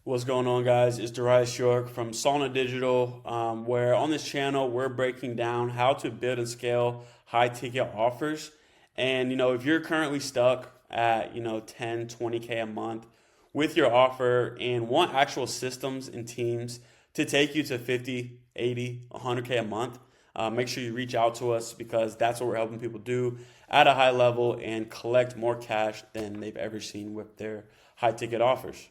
What's going on, guys? It's Juraj from Sauna Digital, where on this channel we're breaking down how to build and scale high ticket offers. And if you're currently stuck at 10, 20K a month with your offer and want actual systems and teams to take you to 50, 80, 100K a month, make sure you reach out to us because that's what we're helping people do at a high level and collect more cash than they've ever seen with their high ticket offers.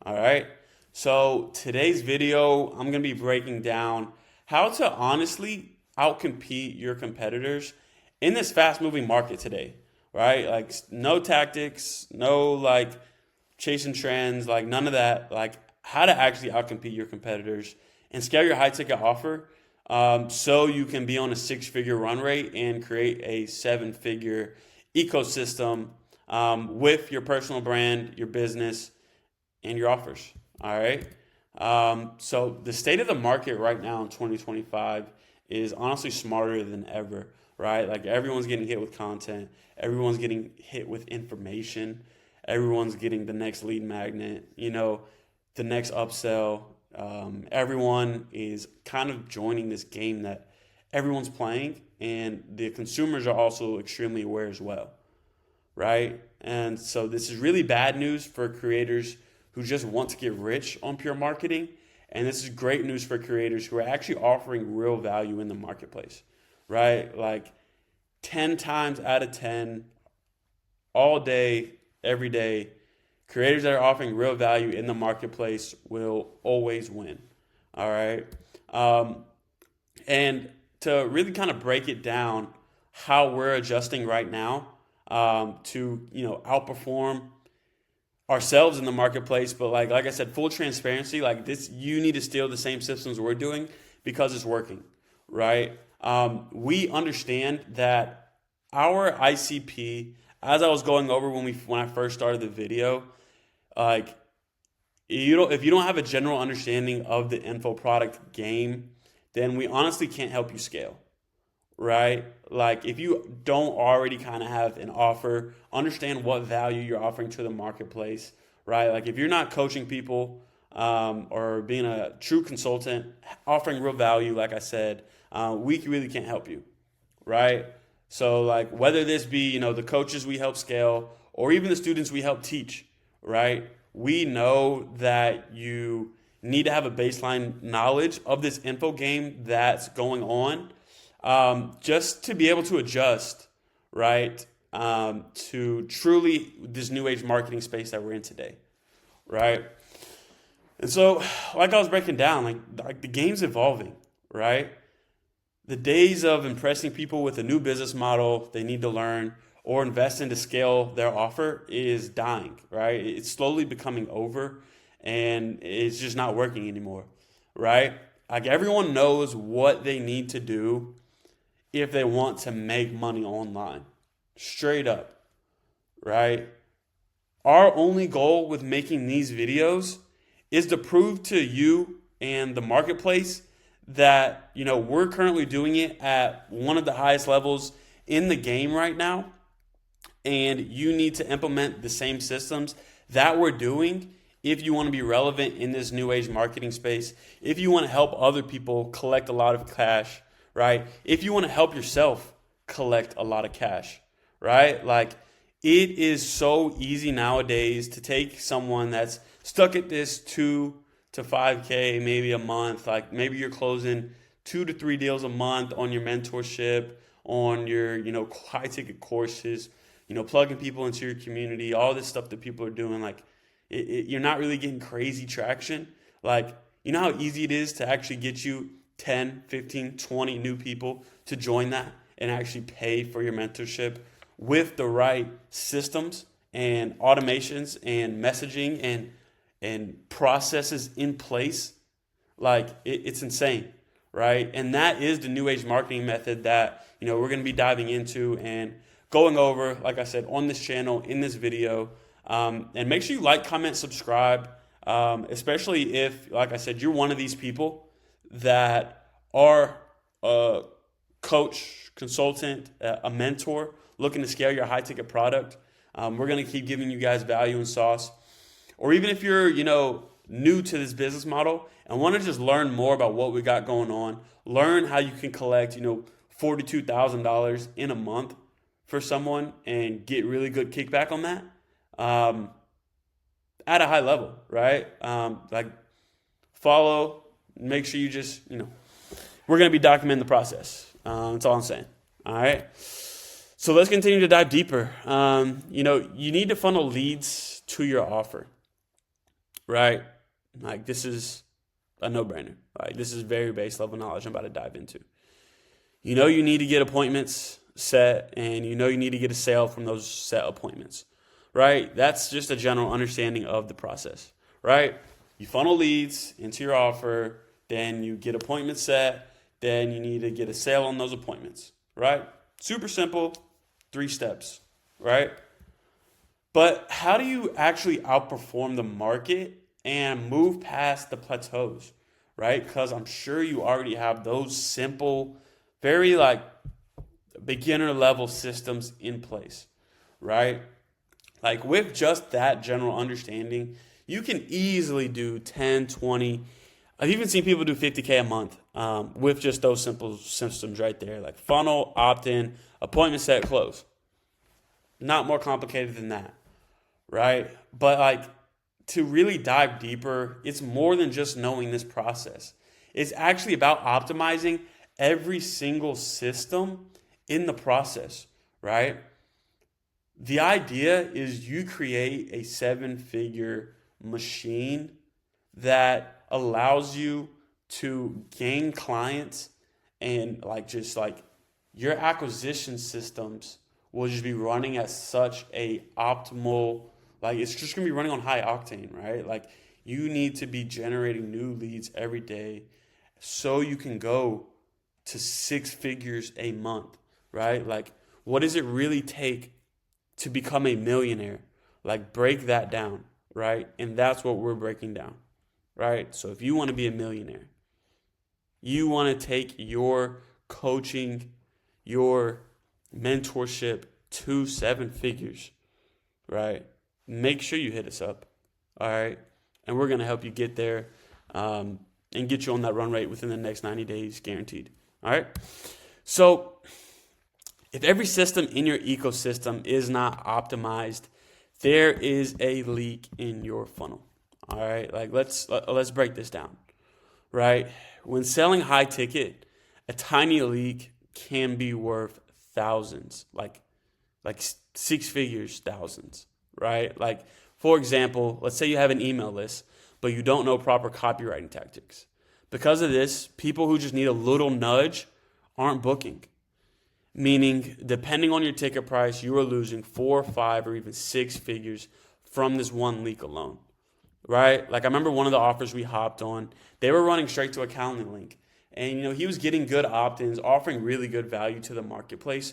All right. So today's video, I'm going to be breaking down how to honestly outcompete your competitors in this fast moving market today, right? Like no tactics, no chasing trends, none of that, how to actually outcompete your competitors and scale your high ticket offer so you can be on a 6-figure run rate and create a 7-figure ecosystem with your personal brand, your business, and your offers. All right. So the state of the market right now in 2025 is honestly smarter than ever, right? Like everyone's getting hit with content. Everyone's getting hit with information. Everyone's getting the next lead magnet, the next upsell. Everyone is kind of joining this game that everyone's playing, and the consumers are also extremely aware as well, right? And so this is really bad news for creators who just want to get rich on pure marketing. And this is great news for creators who are actually offering real value in the marketplace, right? Like 10 times out of 10, all day, every day, creators that are offering real value in the marketplace will always win, all right? And to really kind of break it down, how we're adjusting right now to, outperform ourselves in the marketplace, but like I said, full transparency, like this, you need to steal the same systems we're doing because it's working, right? We understand that our ICP, as I was going over when I first started the video, if you don't have a general understanding of the info product game, then we honestly can't help you scale, right? Like if you don't already kind of have an offer, understand what value you're offering to the marketplace, right? Like if you're not coaching people or being a true consultant, offering real value, like I said, we really can't help you, right? So whether this be, the coaches we help scale or even the students we help teach, right? We know that you need to have a baseline knowledge of this info game that's going on. Just to be able to adjust, right, to truly this new age marketing space that we're in today, right? And so, like I was breaking down, like the game's evolving, right? The days of impressing people with a new business model they need to learn or invest in to scale their offer is dying, right? It's slowly becoming over, and it's just not working anymore, right? Like everyone knows what they need to do if they want to make money online, straight up, right? Our only goal with making these videos is to prove to you and the marketplace that, we're currently doing it at one of the highest levels in the game right now. And you need to implement the same systems that we're doing if you want to be relevant in this new age marketing space, if you want to help other people collect a lot of cash, right? If you want to help yourself collect a lot of cash, right? Like it is so easy nowadays to take someone that's stuck at this 2 to 5K maybe a month, like maybe you're closing 2 to 3 deals a month on your mentorship, on your, high ticket courses, plugging people into your community, all this stuff that people are doing. You're not really getting crazy traction. How easy it is to actually get you 10, 15, 20 new people to join that and actually pay for your mentorship with the right systems and automations and messaging and processes in place. It's insane, right? And that is the new age marketing method that, we're going to be diving into and going over, like I said, on this channel, in this video. And make sure you like, comment, subscribe, especially if, like I said, you're one of these people that are a coach, consultant, a mentor looking to scale your high ticket product. We're going to keep giving you guys value and sauce. Or even if you're, new to this business model and want to just learn more about what we got going on, learn how you can collect, $42,000 in a month for someone and get really good kickback on that at a high level, right? Follow, make sure you just, we're going to be documenting the process. That's all I'm saying. All right. So let's continue to dive deeper. You need to funnel leads to your offer, right? Like this is a no-brainer. Right? This is very base level knowledge I'm about to dive into. You need to get appointments set, and you need to get a sale from those set appointments, right? That's just a general understanding of the process, right? You funnel leads into your offer, then you get appointments set, then you need to get a sale on those appointments, right? Super simple, 3 steps, right? But how do you actually outperform the market and move past the plateaus, right? Because I'm sure you already have those simple, very beginner level systems in place, right? Like with just that general understanding, you can easily do 10, 20. I've even seen people do 50K a month with just those simple systems right there, like funnel, opt-in, appointment set, close. Not more complicated than that, right? But to really dive deeper, it's more than just knowing this process. It's actually about optimizing every single system in the process, right? The idea is you create a 7-figure machine that allows you to gain clients and your acquisition systems will just be running at such a optimal, it's just going to be running on high octane, right? You need to be generating new leads every day so you can go to 6 figures a month, right? What does it really take to become a millionaire? Break that down, right? And that's what we're breaking down, right? So if you want to be a millionaire, you want to take your coaching, your mentorship to 7 figures, right? Make sure you hit us up, all right? And we're going to help you get there and get you on that run rate within the next 90 days, guaranteed, all right? So if every system in your ecosystem is not optimized, there is a leak in your funnel, all right? Let's break this down, right? When selling high ticket, a tiny leak can be worth thousands, like 6 figures, thousands, right? For example, let's say you have an email list, but you don't know proper copywriting tactics. Because of this, people who just need a little nudge aren't booking. Meaning, depending on your ticket price, you are losing 4, 5, or even 6 figures from this one leak alone, right? I remember one of the offers we hopped on, they were running straight to a Calendly link. And, he was getting good opt-ins, offering really good value to the marketplace.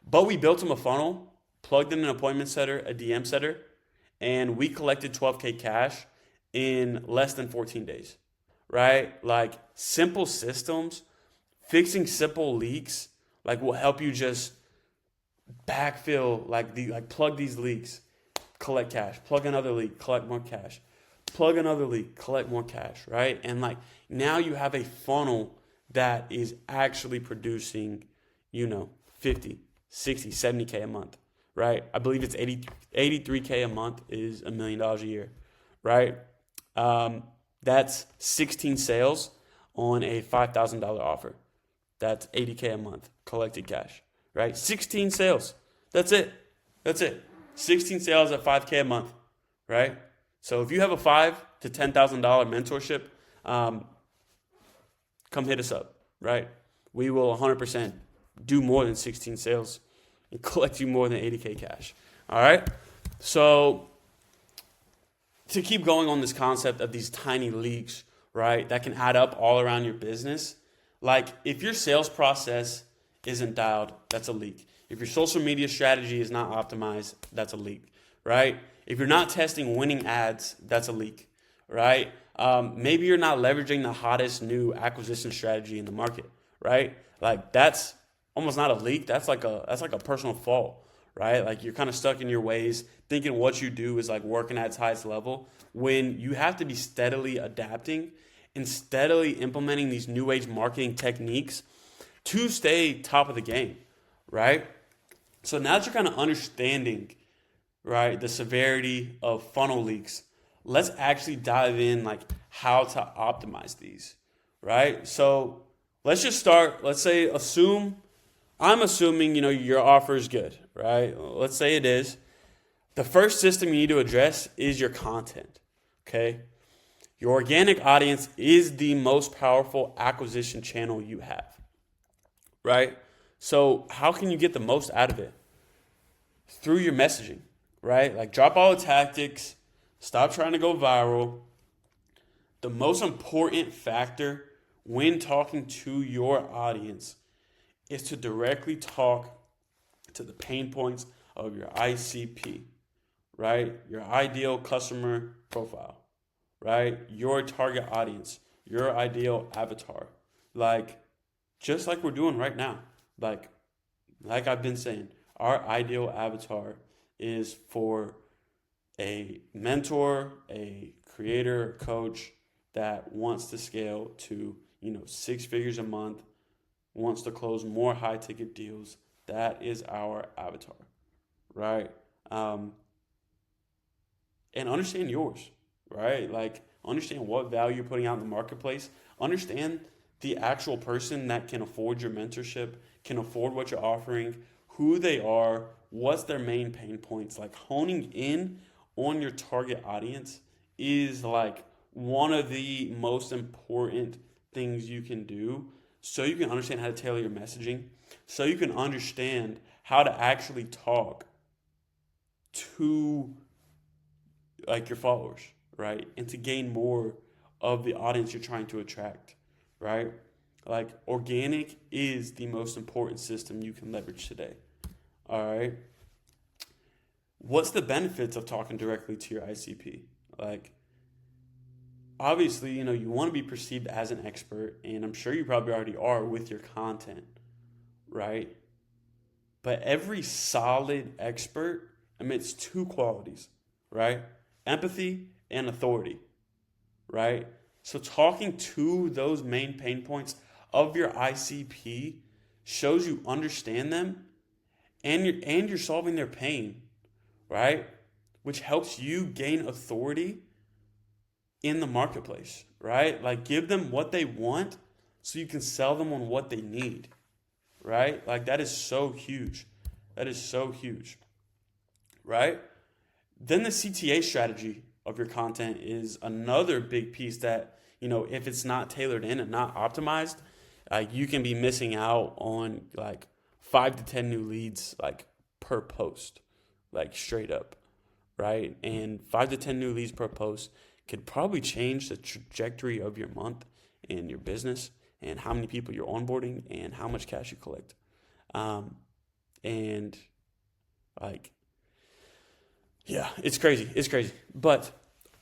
But we built him a funnel, plugged in an appointment setter, a DM setter, and we collected $12K cash in less than 14 days, right? Simple systems, fixing simple leaks, will help you just backfill, plug these leaks, collect cash, plug another leak, collect more cash, plug another leak, collect more cash, right? And now you have a funnel that is actually producing, 50, 60, 70K a month, right? I believe it's 83K a month is $1 million a year, right? That's 16 sales on a $5,000 offer. That's 80K a month collected cash, right? 16 sales. That's it. 16 sales at 5K a month, right? So if you have a $5,000 to $10,000 mentorship, come hit us up, right? We will 100% do more than 16 sales and collect you more than 80K cash, all right? So to keep going on this concept of these tiny leaks, right, that can add up all around your business, if your sales process isn't dialed, that's a leak. If your social media strategy is not optimized, that's a leak, right? If you're not testing winning ads, that's a leak, right? Maybe you're not leveraging the hottest new acquisition strategy in the market, right? That's almost not a leak. That's like a personal fault, right? Like you're kind of stuck in your ways, thinking what you do is like working at its highest level, when you have to be steadily adapting and steadily implementing these new age marketing techniques to stay top of the game, right? So now that you're kind of understanding, right, the severity of funnel leaks, let's actually dive in like how to optimize these, right? So let's just start, let's say I'm assuming, your offer is good, right? Let's say it is. The first system you need to address is your content, okay? Your organic audience is the most powerful acquisition channel you have, right? So how can you get the most out of it? Through your messaging, right? Like drop all the tactics, stop trying to go viral. The most important factor when talking to your audience is to directly talk to the pain points of your ICP, right? Your ideal customer profile, right? Your target audience, your ideal avatar. Like, just like we're doing right now. Like I've been saying, our ideal avatar is for a mentor, a creator, coach that wants to scale to, 6 figures a month, wants to close more high ticket deals. That is our avatar, right? And understand yours, right? Like understand what value you're putting out in the marketplace. Understand the actual person that can afford your mentorship, can afford what you're offering, who they are, what's their main pain points. Like honing in on your target audience is like one of the most important things you can do, so you can understand how to tailor your messaging, so you can understand how to actually talk to like your followers, right? And to gain more of the audience you're trying to attract, right? Like organic is the most important system you can leverage today. All right. What's the benefits of talking directly to your ICP? Like, obviously, you want to be perceived as an expert, and I'm sure you probably already are with your content, right? But every solid expert emits 2 qualities, right? Empathy and authority, right? So talking to those main pain points of your ICP shows you understand them, and you're solving their pain, right? Which helps you gain authority in the marketplace, right? Like give them what they want so you can sell them on what they need, right? Like that is so huge. That is so huge, right? Then the CTA strategy of your content is another big piece that, if it's not tailored in and not optimized, you can be missing out on like 5 to 10 new leads like per post, like straight up, right? And 5 to 10 new leads per post could probably change the trajectory of your month and your business and how many people you're onboarding and how much cash you collect. And like, yeah, it's crazy. It's crazy. But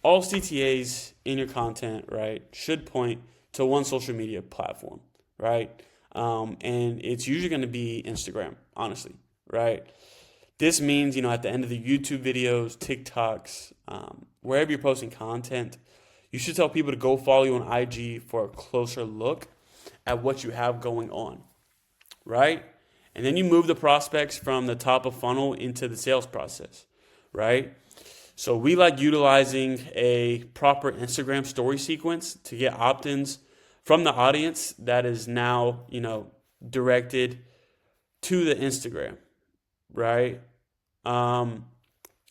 all CTAs in your content, right, should point to one social media platform, right? And it's usually going to be Instagram, honestly, right? This means, at the end of the YouTube videos, TikToks, wherever you're posting content, you should tell people to go follow you on IG for a closer look at what you have going on, right? And then you move the prospects from the top of funnel into the sales process, right? So we like utilizing a proper Instagram story sequence to get opt-ins from the audience that is now, directed to the Instagram, right?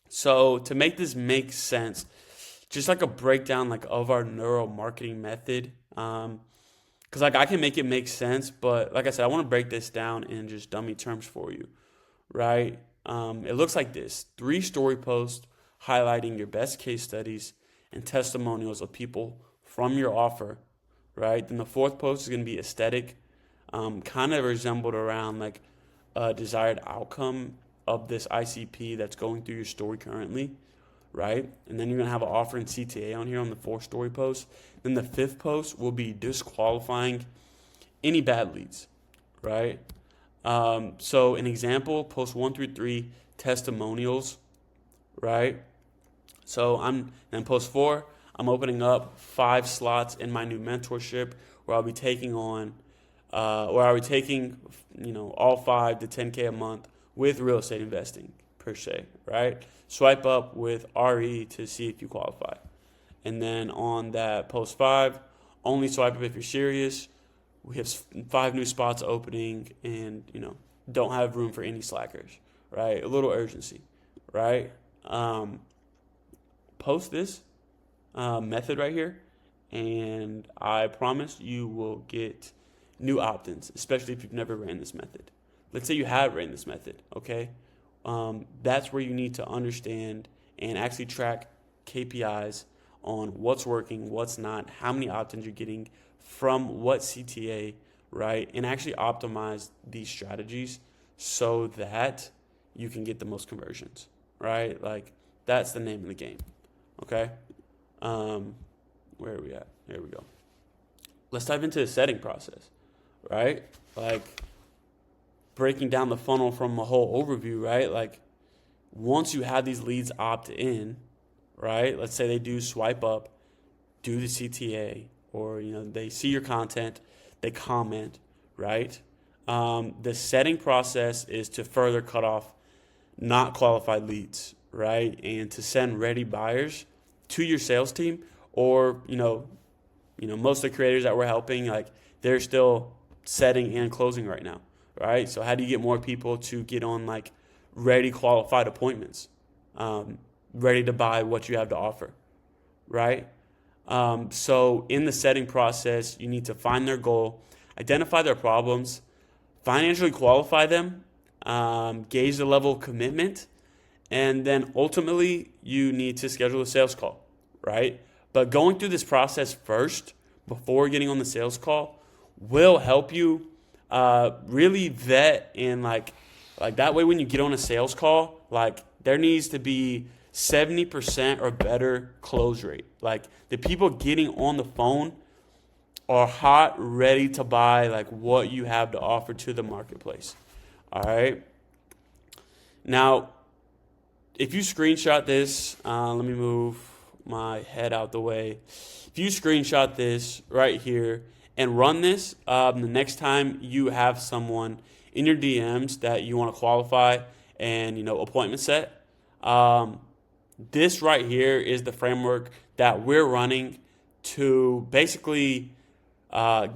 So to make this make sense, just like a breakdown like of our neural marketing method, because like I can make it make sense, but like I said, I want to break this down in just dummy terms for you, right? It looks like this: 3 story posts highlighting your best case studies and testimonials of people from your offer, right? Then the 4th post is going to be aesthetic, kind of resembled around like a desired outcome of this ICP that's going through your story currently, right? And then you're going to have an offer in CTA on here on the 4th story post. Then the 5th post will be disqualifying any bad leads, right? So an example, post 1 through 3, testimonials, right? So in post 4, I'm opening up 5 slots in my new mentorship where I'll be taking on, all 5 to 10K a month with real estate investing per se, right? Swipe up with RE to see if you qualify. And then on that post 5, only swipe up if you're serious. We have 5 new spots opening and, don't have room for any slackers, right? A little urgency, right? Post this method right here, and I promise you will get new opt-ins, especially if you've never ran this method. Let's say you have ran this method, okay? That's where you need to understand and actually track KPIs on what's working, what's not, how many opt-ins you're getting from what CTA, right? And actually optimize these strategies so that you can get the most conversions, right? Like, that's the name of the game, okay? Where are we at? Here we go. Let's dive into the setting process, right? Like, breaking down the funnel from a whole overview, right? Like, once you have these leads opt in, right? Let's say they do swipe up, do the CTA, or, they see your content, they comment, right? The setting process is to further cut off not qualified leads, right? And to send ready buyers to your sales team, or, most of the creators that we're helping, like, they're still setting and closing right now, right? So how do you get more people to get on, like, ready qualified appointments, ready to buy what you have to offer, right? So in the setting process, you need to find their goal, identify their problems, financially qualify them, gauge the level of commitment, and then ultimately you need to schedule a sales call, right? But going through this process first before getting on the sales call will help you really vet, and like that way when you get on a sales call, like, there needs to be 70% or better close rate. Like, the people getting on the phone are hot, ready to buy, like, what you have to offer to the marketplace. All right. Now, if you screenshot this, let me move my head out the way. If you screenshot this right here and run this, the next time you have someone in your DMs that you want to qualify and, appointment set, this right here is the framework that we're running to basically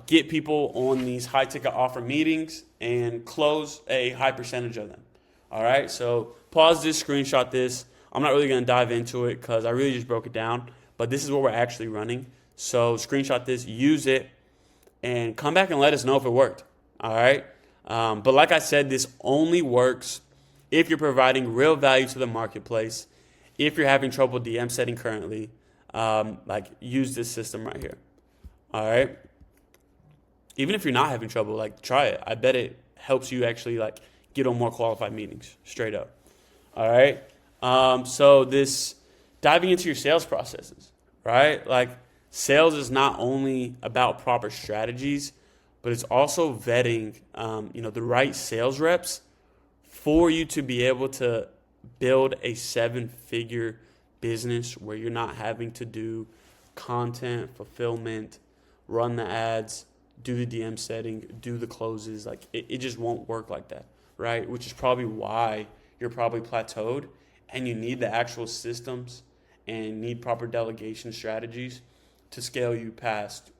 get people on these high ticket offer meetings and close a high percentage of them. All right, so pause this, screenshot this. I'm not really going to dive into it because I really just broke it down, but this is what we're actually running. So screenshot this, use it, and come back and let us know if it worked. All right, but like I said, this only works if you're providing real value to the marketplace. If you're having trouble DM setting currently, use this system right here. All right. Even if you're not having trouble, try it. I bet it helps you actually get on more qualified meetings, straight up. All right. So this diving into your sales processes, right? Like, sales is not only about proper strategies, but it's also vetting, the right sales reps for you to be able to build a 7-figure business where you're not having to do content, fulfillment, run the ads, do the DM setting, do the closes. It just won't work like that, right? Which is probably why you're probably plateaued, and you need the actual systems and need proper delegation strategies to scale you past,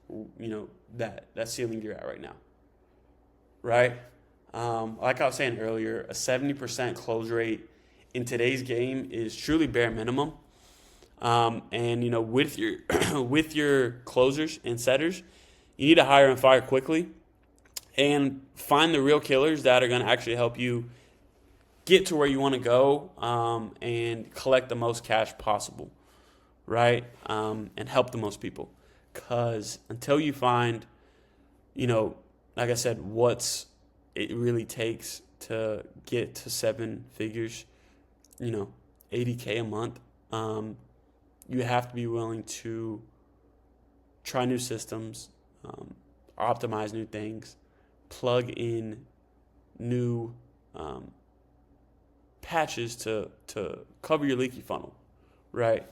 that ceiling you're at right now, right? Like I was saying earlier, a 70% close rate in today's game is truly bare minimum. And with your with your closers and setters, you need to hire and fire quickly, and find the real killers that are going to actually help you get to where you want to go, and collect the most cash possible, right? And help the most people. Because until you find, like I said, what's it really takes to get to 7 figures, $80K a month, you have to be willing to try new systems, optimize new things, plug in new patches to cover your leaky funnel, right?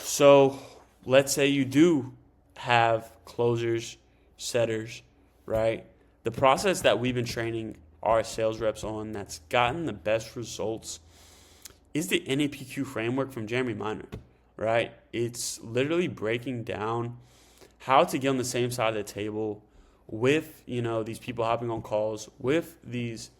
So let's say you do have closers, setters, right? The process that we've been training our sales reps on that's gotten the best results is the NAPQ framework from Jeremy Miner, right? It's literally breaking down how to get on the same side of the table with, these people hopping on calls, with these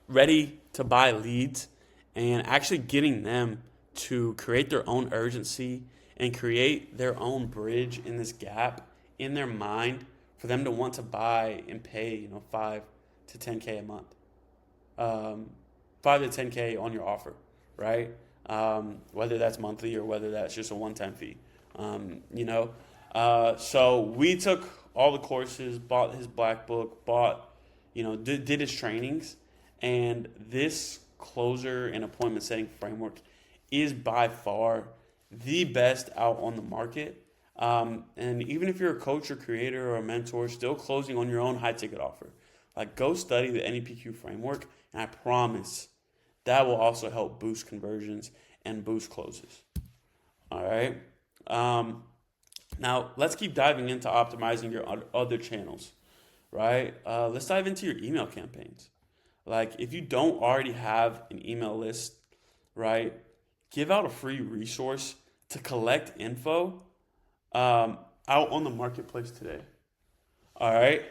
ready to buy leads, and actually getting them to create their own urgency and create their own bridge in this gap in their mind for them to want to buy and pay, 5 to 10K a month. 5 to 10K on your offer, right? Whether that's monthly or whether that's just a one-time fee, So we took all the courses, bought his black book, did his trainings, and this closer and appointment setting framework is by far the best out on the market. And even if you're a coach or creator or a mentor still closing on your own high ticket offer, go study the NEPQ framework, and I promise that will also help boost conversions and boost closes. All right. Now let's keep diving into optimizing your other channels, right? Let's dive into your email campaigns. If you don't already have an email list, right, give out a free resource to collect info out on the marketplace today. All right.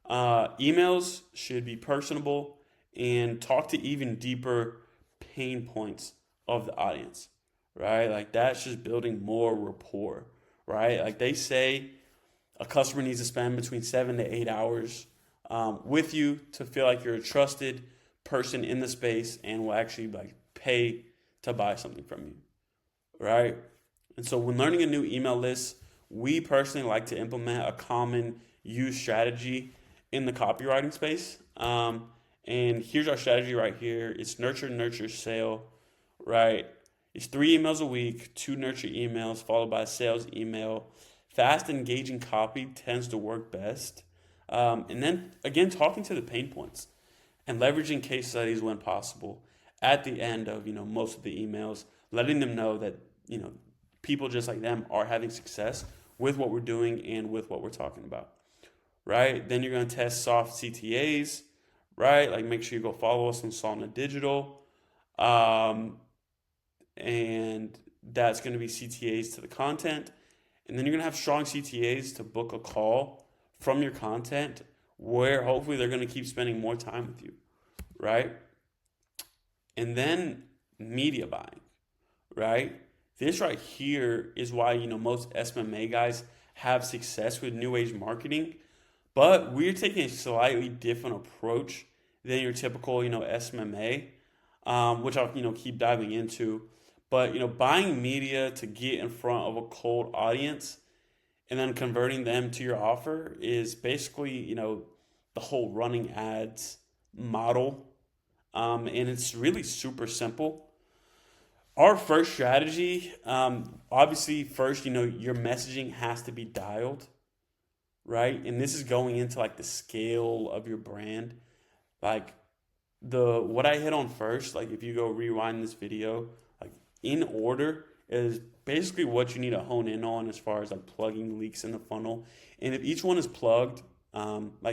Emails should be personable and talk to even deeper pain points of the audience, right? That's just building more rapport, right? They say a customer needs to spend between 7 to 8 hours with you to feel like you're a trusted person in the space and will actually pay to buy something from you, right? And so when learning a new email list, we personally like to implement a common used strategy in the copywriting space. And here's our strategy right here. It's nurture, nurture, sale, right? It's 3 emails a week, 2 nurture emails followed by a sales email. Fast, engaging copy tends to work best. And then, again, talking to the pain points and leveraging case studies when possible at the end of, most of the emails, letting them know that, people just like them are having success with what we're doing and with what we're talking about, right? Then you're going to test soft CTAs, right? Make sure you go follow us on Sauna Digital. And that's going to be CTAs to the content. And then you're going to have strong CTAs to book a call from your content where hopefully they're going to keep spending more time with you, right? And then media buying, right? This right here is why, most SMMA guys have success with new age marketing, but we're taking a slightly different approach than your typical, SMMA, which I'll, keep diving into. But, buying media to get in front of a cold audience and then converting them to your offer is basically, the whole running ads model. And it's really super simple. Our first strategy, obviously first, your messaging has to be dialed, right? And this is going into the scale of your brand. What I hit on first, if you go rewind this video, in order is basically what you need to hone in on as far as plugging leaks in the funnel. And if each one is plugged,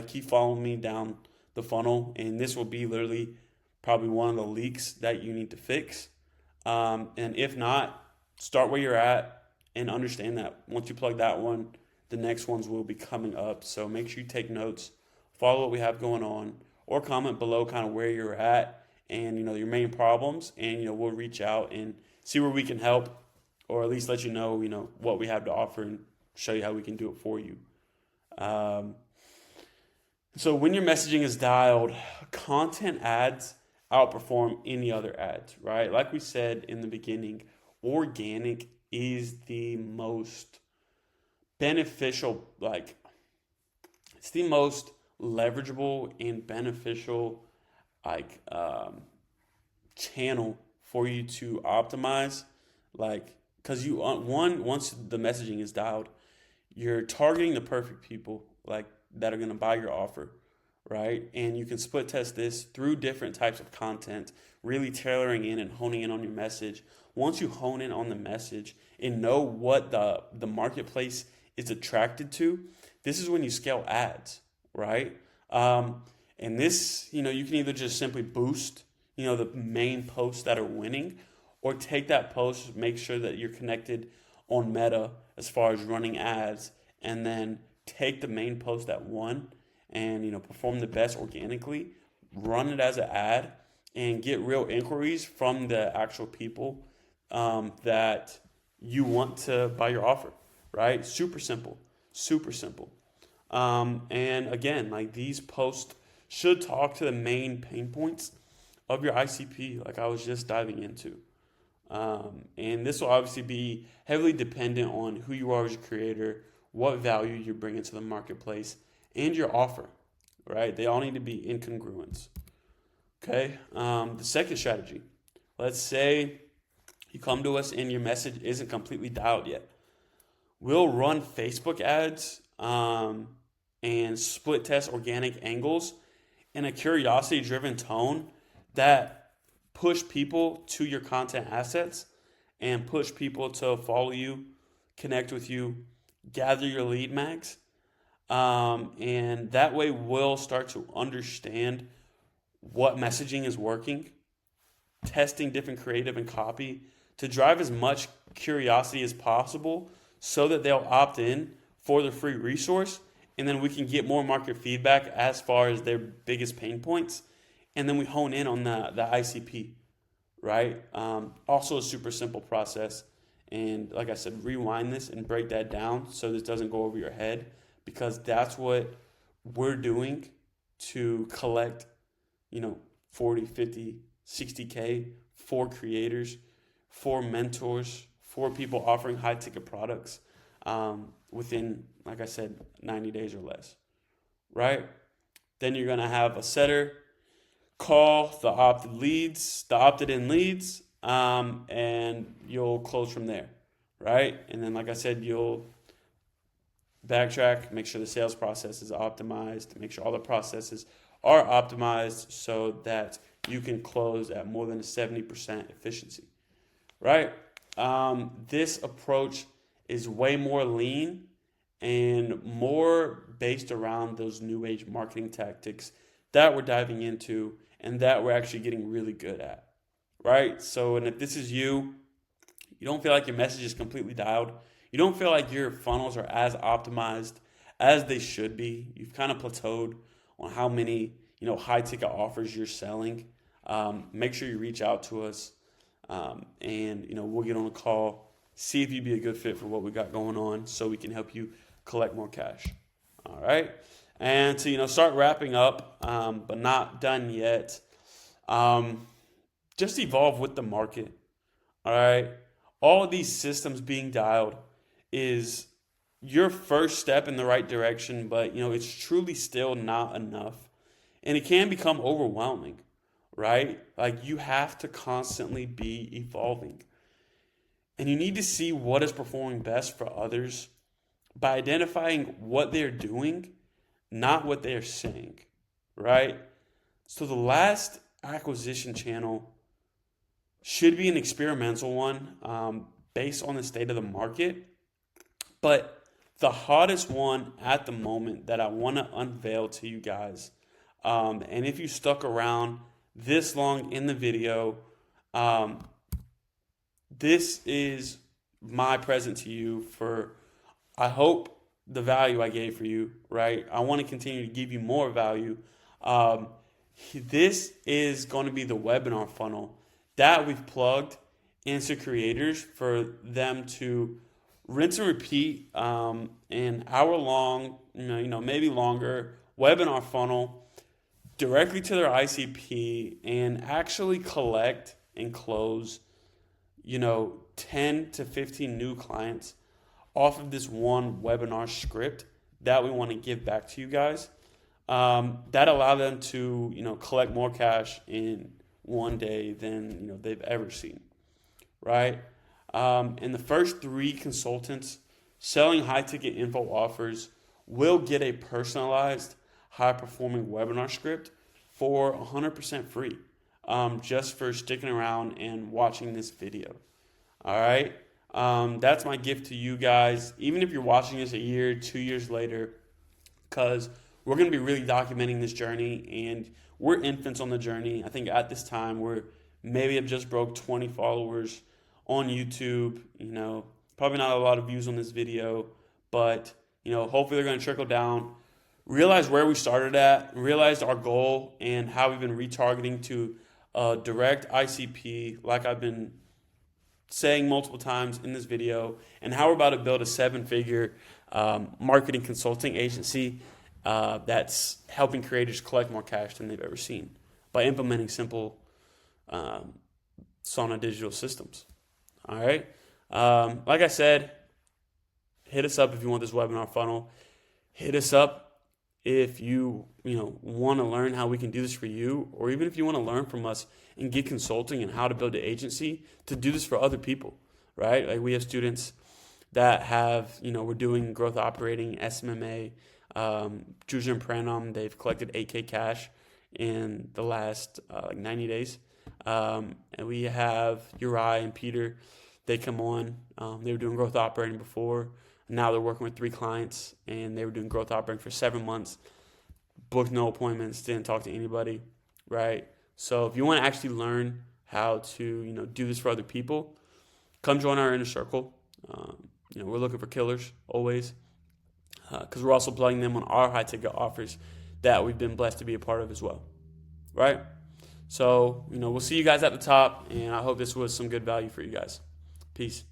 keep following me down the funnel, and this will be literally probably one of the leaks that you need to fix. And if not, start where you're at and understand that once you plug that one, the next ones will be coming up. So make sure you take notes, follow what we have going on, or comment below kind of where you're at and, your main problems. And, we'll reach out and see where we can help, or at least let you know, what we have to offer and show you how we can do it for you. So when your messaging is dialed, content ads outperform any other ads, right? Like we said in the beginning, organic is the most beneficial, it's the most leverageable and beneficial, channel for you to optimize, because once the messaging is dialed, you're targeting the perfect people, that are going to buy your offer, right? And you can split test this through different types of content, really tailoring in and honing in on your message. Once you hone in on the message and know what the marketplace is attracted to, this is when you scale ads, right? And this, you can either just simply boost, the main posts that are winning, or take that post, make sure that you're connected on Meta as far as running ads, and then take the main post that won and, perform the best organically, run it as an ad, and get real inquiries from the actual people that you want to buy your offer, right? Super simple, super simple. And again, like, these posts should talk to the main pain points of your ICP, like I was just diving into. And this will obviously be heavily dependent on who you are as a creator, what value you're bringing to the marketplace, and your offer, right? They all need to be in congruence. Okay. The second strategy, let's say you come to us and your message isn't completely dialed yet. We'll run Facebook ads and split test organic angles in a curiosity-driven tone that push people to your content assets and push people to follow you, connect with you, gather your lead mags. And that way we'll start to understand what messaging is working, testing different creative and copy to drive as much curiosity as possible so that they'll opt in for the free resource. And then we can get more market feedback as far as their biggest pain points. And then we hone in on the ICP, right? Also a super simple process. And like I said, rewind this and break that down so this doesn't go over your head, because that's what we're doing to collect, 40, 50, 60K for creators, for mentors, for people offering high ticket products within, like I said, 90 days or less, right? Then you're going to have a setter call the opted in leads, and you'll close from there, right? And then, like I said, you'll backtrack, make sure the sales process is optimized, make sure all the processes are optimized so that you can close at more than a 70% efficiency, right? This approach is way more lean and more based around those new age marketing tactics that we're diving into and that we're actually getting really good at, right? So, and if this is you don't feel like your message is completely dialed, you don't feel like your funnels are as optimized as they should be, you've kind of plateaued on how many, high ticket offers you're selling, make sure you reach out to us, and, we'll get on a call, see if you'd be a good fit for what we got going on so we can help you collect more cash. All right. And to, start wrapping up, but not done yet, just evolve with the market. All right. All of these systems being dialed is your first step in the right direction, but, it's truly still not enough. And it can become overwhelming, right? Like, you have to constantly be evolving. And you need to see what is performing best for others by identifying what they're doing, not what they're saying, right? So the last acquisition channel should be an experimental one based on the state of the market. But the hottest one at the moment that I want to unveil to you guys, and if you stuck around this long in the video, this is my present to you for, I hope, the value I gave for you, right? I want to continue to give you more value. This is going to be the webinar funnel that we've plugged into creators for them to rinse and repeat an hour-long, maybe longer webinar funnel directly to their ICP and actually collect and close, 10 to 15 new clients off of this one webinar script that we want to give back to you guys, that allow them to, collect more cash in one day than, they've ever seen, right? And the first 3 consultants selling high ticket info offers will get a personalized high-performing webinar script for 100% free, just for sticking around and watching this video. All right? That's my gift to you guys, even if you're watching this a year, 2 years later, because we're going to be really documenting this journey, and we're infants on the journey. I think at this time we're maybe have just broke 20 followers on YouTube. Probably not a lot of views on this video, but hopefully they're going to trickle down. Realize where we started at, realize our goal, and how we've been retargeting to direct ICP, like I've been saying multiple times in this video, and how we're about to build a 7-figure marketing consulting agency that's helping creators collect more cash than they've ever seen by implementing simple Sauna digital systems. All right. Like I said, hit us up if you want this webinar funnel. Hit us up if you want to learn how we can do this for you, or even if you want to learn from us and get consulting and how to build an agency to do this for other people, right? Like we have students that have, we're doing growth operating, SMMA, Juzer and Pranom. They've collected 8K cash in the last 90 days. And we have Juraj and Petr. They come on. They were doing growth operating before. Now they're working with 3 clients, and they were doing growth operating for 7 months. Booked no appointments, didn't talk to anybody, right? So if you want to actually learn how to, do this for other people, come join our inner circle. We're looking for killers always, because we're also plugging them on our high ticket offers that we've been blessed to be a part of as well, right? So, we'll see you guys at the top, and I hope this was some good value for you guys. Peace.